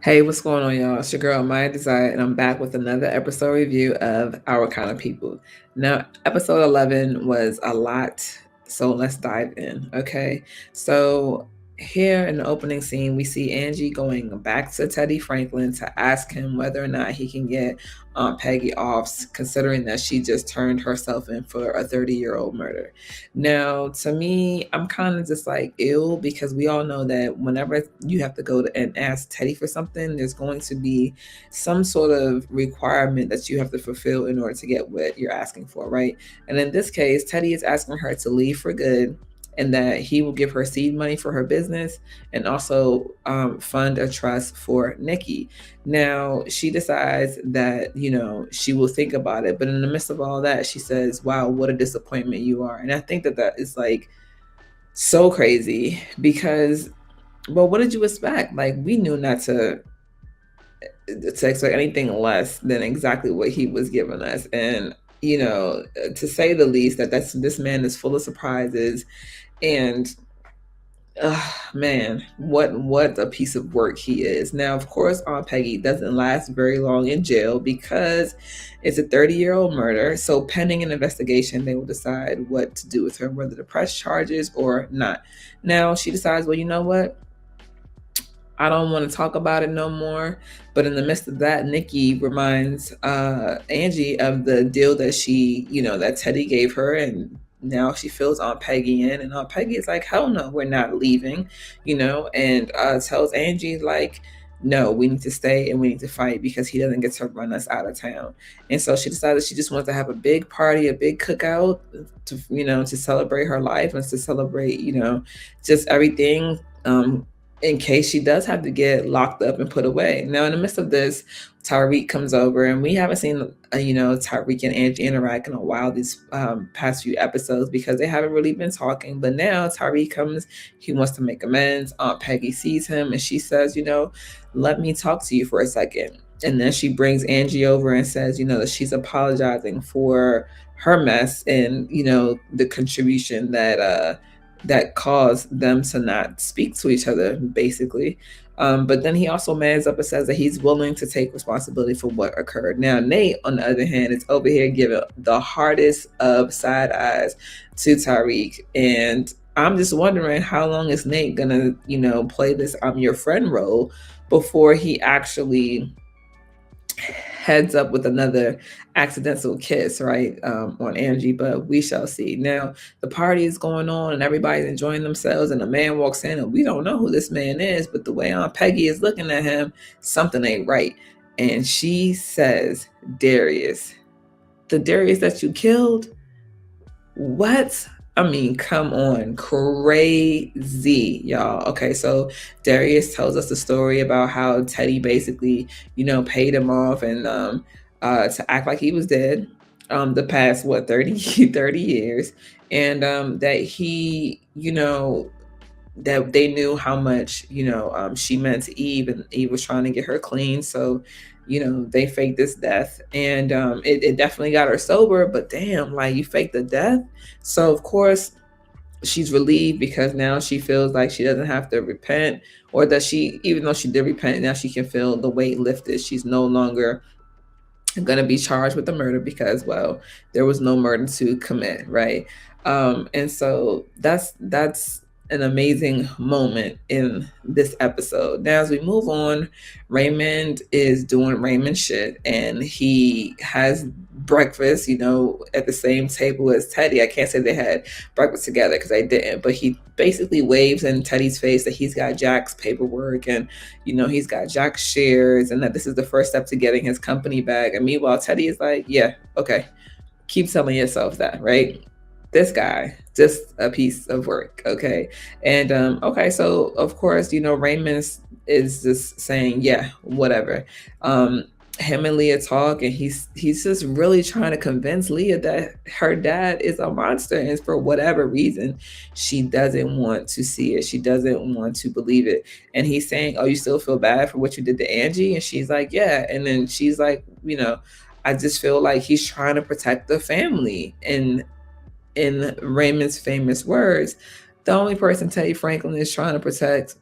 Hey, what's going on, y'all? It's your girl, Maya Desire, and I'm back with another episode review of Our Kind of People. Now, episode 11 was a lot, so let's dive in, okay? So, here in the opening scene, we see Angie going back to Teddy Franklin to ask him whether or not he can get Aunt Peggy off, considering that she just turned herself in for a 30-year-old murder. Now, to me, I'm kind of just like ill because we all know that whenever you have to go to and ask Teddy for something, there's going to be some sort of requirement that you have to fulfill in order to get what you're asking for, right? And in this case, Teddy is asking her to leave for good and that he will give her seed money for her business and also fund a trust for Nikki. Now, she decides that, she will think about it. But in the midst of all that, she says, wow, what a disappointment you are. And I think that is like so crazy because, well, what did you expect? Like, we knew not to expect anything less than exactly what he was giving us. And, to say the least, this man is full of surprises. And man, what a piece of work he is. Now, of course, Aunt Peggy doesn't last very long in jail because it's a 30-year-old murder. So pending an investigation, they will decide what to do with her, whether to press charges or not. Now, she decides, well, you know what? I don't want to talk about it no more. But in the midst of that, Nikki reminds Angie of the deal that that Teddy gave her, and now she fills Aunt Peggy in, and Aunt Peggy is like, hell no, we're not leaving, and tells Angie, like, no, we need to stay and we need to fight because he doesn't get to run us out of town. And so she decided she just wants to have a big party, a big cookout to celebrate her life and to celebrate, just everything. In case she does have to get locked up and put away. Now, in the midst of this, Tyreek comes over, and we haven't seen, Tyreek and Angie interact in a while these past few episodes because they haven't really been talking. But now Tyreek comes, he wants to make amends. Aunt Peggy sees him, and she says, let me talk to you for a second. And then she brings Angie over and says, that she's apologizing for her mess and, the contribution that caused them to not speak to each other, basically. But then he also mans up and says that he's willing to take responsibility for what occurred. Now, Nate, on the other hand, is over here giving the hardest of side eyes to Tyreek. And I'm just wondering how long is Nate gonna, play this I'm your friend role before he actually heads up with another accidental kiss, right, on Angie, but we shall see. Now, the party is going on and everybody's enjoying themselves, and a man walks in, and we don't know who this man is, but the way Aunt Peggy is looking at him, something ain't right. And she says, Darius, the Darius that you killed? What? I mean, come on, crazy, y'all. Okay, so Darius tells us the story about how Teddy basically, paid him off and to act like he was dead the past, 30 years. And that he, that they knew how much, she meant to Eve, and Eve was trying to get her clean. So, they faked this death, and it definitely got her sober, but damn, like, you faked the death. So of course she's relieved because now she feels like she doesn't have to repent, or that she, even though she did repent, now she can feel the weight lifted. She's no longer going to be charged with the murder because, well, there was no murder to commit, right? And so that's an amazing moment in this episode. Now, as we move on, Raymond is doing Raymond shit, and he has breakfast, at the same table as Teddy. I can't say they had breakfast together because they didn't, but he basically waves in Teddy's face that he's got Jack's paperwork, and he's got Jack's shares, and that this is the first step to getting his company back. And meanwhile, Teddy is like, yeah, okay, keep telling yourself that, right? This guy, just a piece of work, okay? And okay, so of course, Raymond is just saying, yeah, whatever. Him and Leah talk, and he's just really trying to convince Leah that her dad is a monster, and for whatever reason, she doesn't want to see it. She doesn't want to believe it. And he's saying, oh, you still feel bad for what you did to Angie? And she's like, yeah. And then she's like, I just feel like he's trying to protect the family. And in Raymond's famous words, the only person Teddy Franklin is trying to protect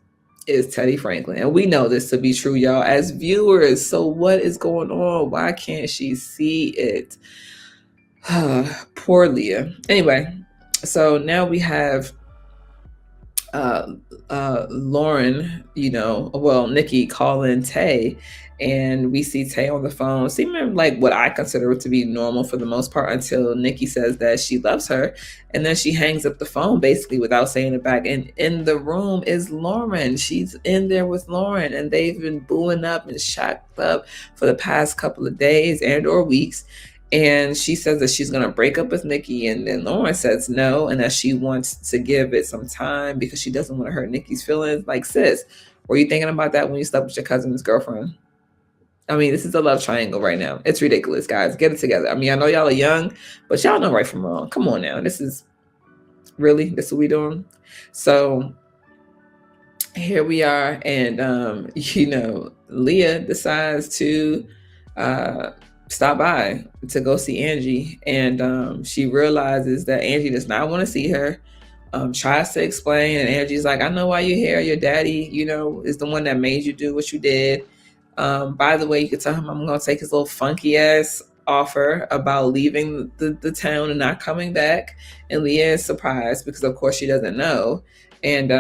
is Teddy Franklin. And we know this to be true, y'all, as viewers. So what is going on? Why can't she see it? Poor Leah. Anyway, so now we have Lauren, Nikki calling Tay, and we see Tay on the phone, seeming like what I consider to be normal for the most part, until Nikki says that she loves her, and then she hangs up the phone basically without saying it back. And in the room is Lauren. She's in there with Lauren, and they've been booing up and shocked up for the past couple of days and or weeks. And she says that she's going to break up with Nikki. And then Lauren says no, and that she wants to give it some time because she doesn't want to hurt Nikki's feelings. Like, sis, were you thinking about that when you slept with your cousin's girlfriend? I mean, this is a love triangle right now. It's ridiculous, guys. Get it together. I mean, I know y'all are young, but y'all know right from wrong. Come on now. This is what we doing? So here we are. And, Leah decides to stop by to go see Angie, and she realizes that Angie does not want to see her. Tries to explain, and Angie's like, I know why you're here. Your daddy, is the one that made you do what you did. By the way, you could tell him I'm going to take his little funky ass offer about leaving the town and not coming back. And Leah is surprised because, of course, she doesn't know. And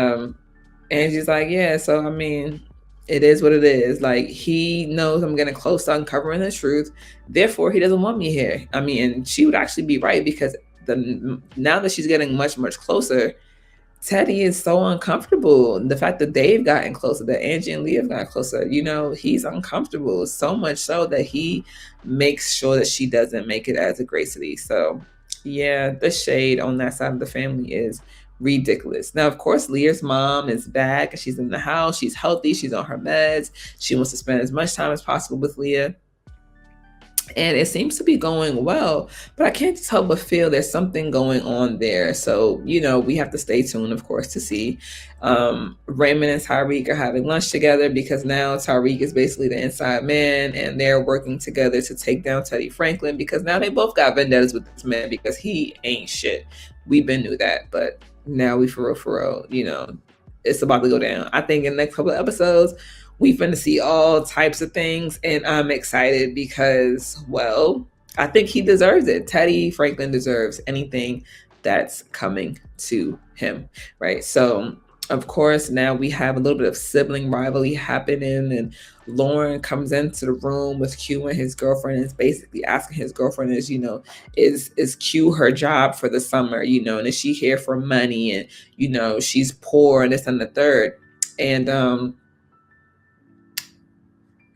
Angie's like, yeah, so I mean, it is what it is. Like, he knows I'm getting close to uncovering the truth. Therefore, he doesn't want me here. I mean, and she would actually be right, because now that she's getting much, much closer, Teddy is so uncomfortable. The fact that they've gotten closer, that Angie and Leah have gotten closer, he's uncomfortable. So much so that he makes sure that she doesn't make it as a Gracity. So, yeah, the shade on that side of the family is ridiculous. Now, of course, Leah's mom is back. She's in the house. She's healthy. She's on her meds. She wants to spend as much time as possible with Leah. And it seems to be going well, but I can't help but feel there's something going on there. So, we have to stay tuned, of course, to see. Raymond and Tyreek are having lunch together, because now Tyreek is basically the inside man, and they're working together to take down Teddy Franklin, because now they both got vendettas with this man because he ain't shit. We've been knew that, but now we for real, it's about to go down. I think in the next couple of episodes, we're going to see all types of things, and I'm excited because, well, I think he deserves it. Teddy Franklin deserves anything that's coming to him, right? So, of course, now we have a little bit of sibling rivalry happening, and Lauren comes into the room with Q and his girlfriend, and is basically asking his girlfriend, is Q her job for the summer, and is she here for money, and, she's poor, and this and the third. And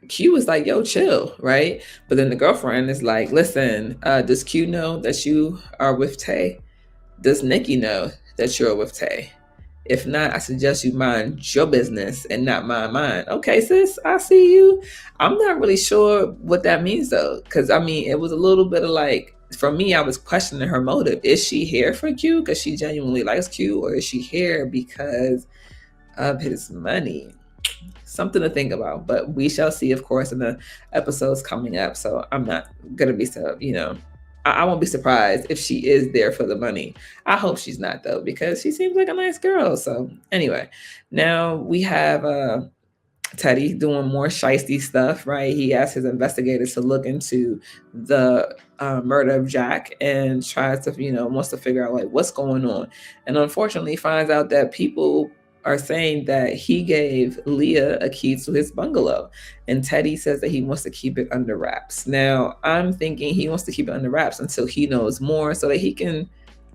Q was like, yo, chill, right? But then the girlfriend is like, listen, does Q know that you are with Tay? Does Nikki know that you're with Tay? If not, I suggest you mind your business and not mind mine. Okay, sis, I see you. I'm not really sure what that means, though, because, I mean, it was a little bit of like, for me, I was questioning her motive. Is she here for Q because she genuinely likes Q, or is she here because of his money? Something to think about, but we shall see, of course, in the episodes coming up. So I'm not gonna be I won't be surprised if she is there for the money. I hope she's not, though, because she seems like a nice girl. So anyway, now we have Teddy doing more shiesty stuff, right? He asked his investigators to look into the murder of Jack, and tries to, wants to figure out like what's going on, and unfortunately finds out that people are saying that he gave Leah a key to his bungalow, and Teddy says that he wants to keep it under wraps. Now, I'm thinking he wants to keep it under wraps until he knows more, so that he can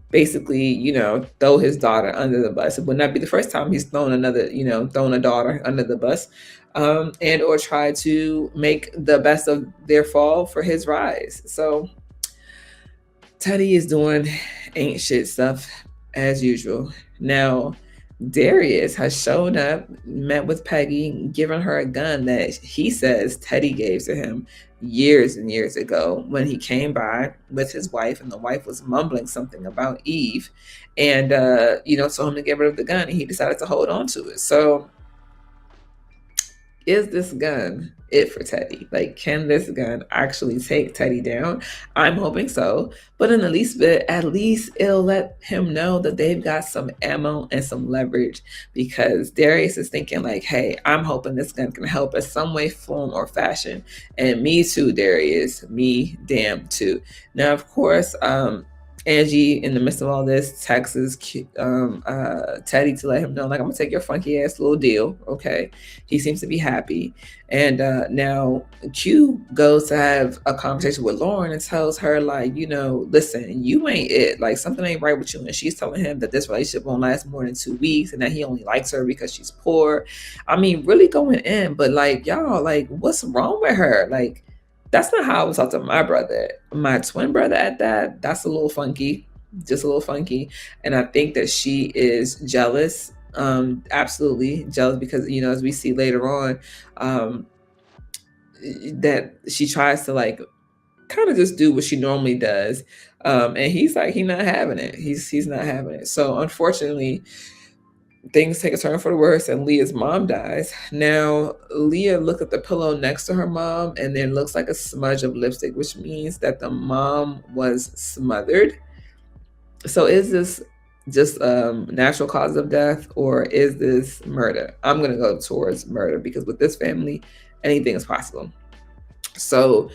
basically, throw his daughter under the bus. It would not be the first time he's thrown a daughter under the bus, and or try to make the best of their fall for his rise. So Teddy is doing ain't shit stuff as usual. Now, Darius has shown up, met with Peggy, given her a gun that he says Teddy gave to him years and years ago when he came by with his wife, and the wife was mumbling something about Eve, and told him to get rid of the gun, and he decided to hold on to it. So is this gun it for Teddy? Like, can this gun actually take Teddy down? I'm hoping so. But in the least bit, at least it'll let him know that they've got some ammo and some leverage, because Darius is thinking like, hey, I'm hoping this gun can help in some way, form, or fashion. And me too, Darius. Me damn too. Now, of course, Angie, in the midst of all this, texts Teddy to let him know, like, I'm gonna take your funky ass little deal. Okay. He seems to be happy. And now Q goes to have a conversation with Lauren and tells her, like, listen, you ain't it. Like, something ain't right with you. And she's telling him that this relationship won't last more than 2 weeks and that he only likes her because she's poor. I mean, really going in, but like, y'all, like, what's wrong with her? Like, that's not how I was talking to my brother, my twin brother at that. That's a little funky, just a little funky. And I think that she is jealous, absolutely jealous, because, as we see later on, that she tries to like kind of just do what she normally does. And he's like, he's not having it. He's not having it. So unfortunately, things take a turn for the worse and Leah's mom dies. Now, Leah looked at the pillow next to her mom and there looks like a smudge of lipstick, which means that the mom was smothered. So is this just natural cause of death, or is this murder? I'm going to go towards murder, because with this family, anything is possible. So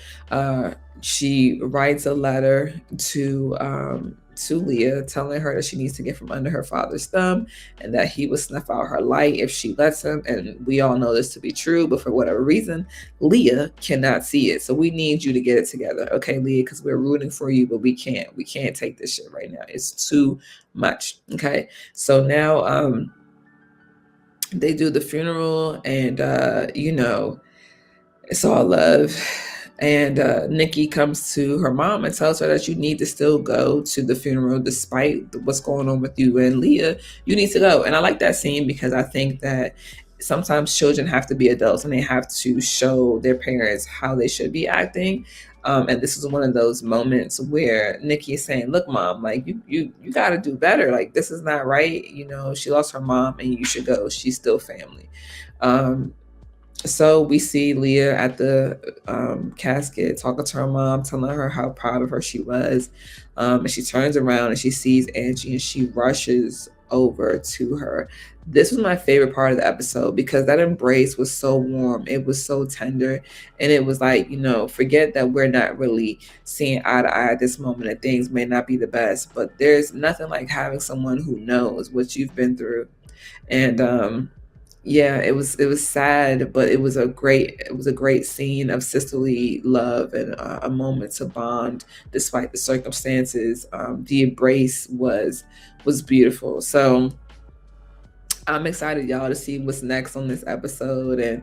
she writes a letter to Leah, telling her that she needs to get from under her father's thumb and that he will snuff out her light if she lets him. And we all know this to be true, but for whatever reason, Leah cannot see it. So we need you to get it together, okay, Leah? Because we're rooting for you, but we can't take this shit right now. It's too much. Okay. So now they do the funeral, and it's all love. And Nikki comes to her mom and tells her that you need to still go to the funeral despite what's going on with you and Leah. You need to go. And I like that scene because I think that sometimes children have to be adults and they have to show their parents how they should be acting. And this is one of those moments where Nikki is saying, look, mom, like you got to do better. Like, this is not right. She lost her mom and you should go. She's still family. So we see Leah at the casket talking to her mom, telling her how proud of her she was. And she turns around and she sees Angie and she rushes over to her. This was my favorite part of the episode because that embrace was so warm. It was so tender. And it was like, forget that we're not really seeing eye to eye at this moment and things may not be the best, but there's nothing like having someone who knows what you've been through. And yeah, it was sad, but it was a great scene of sisterly love and a moment to bond despite the circumstances. The embrace was beautiful. So I'm excited, y'all, to see what's next on this episode and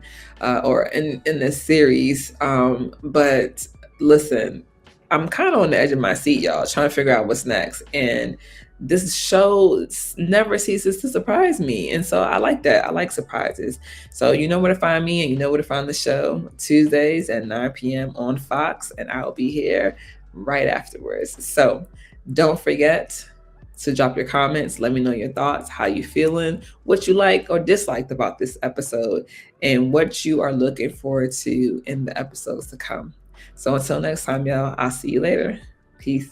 or in this series. But listen, I'm kind of on the edge of my seat, y'all, trying to figure out what's next. And this show never ceases to surprise me. And so I like that. I like surprises. So you know where to find me and you know where to find the show. Tuesdays at 9 p.m. on Fox, and I'll be here right afterwards. So don't forget to drop your comments. Let me know your thoughts, how you feeling, what you like or disliked about this episode, and what you are looking forward to in the episodes to come. So until next time, y'all, I'll see you later. Peace.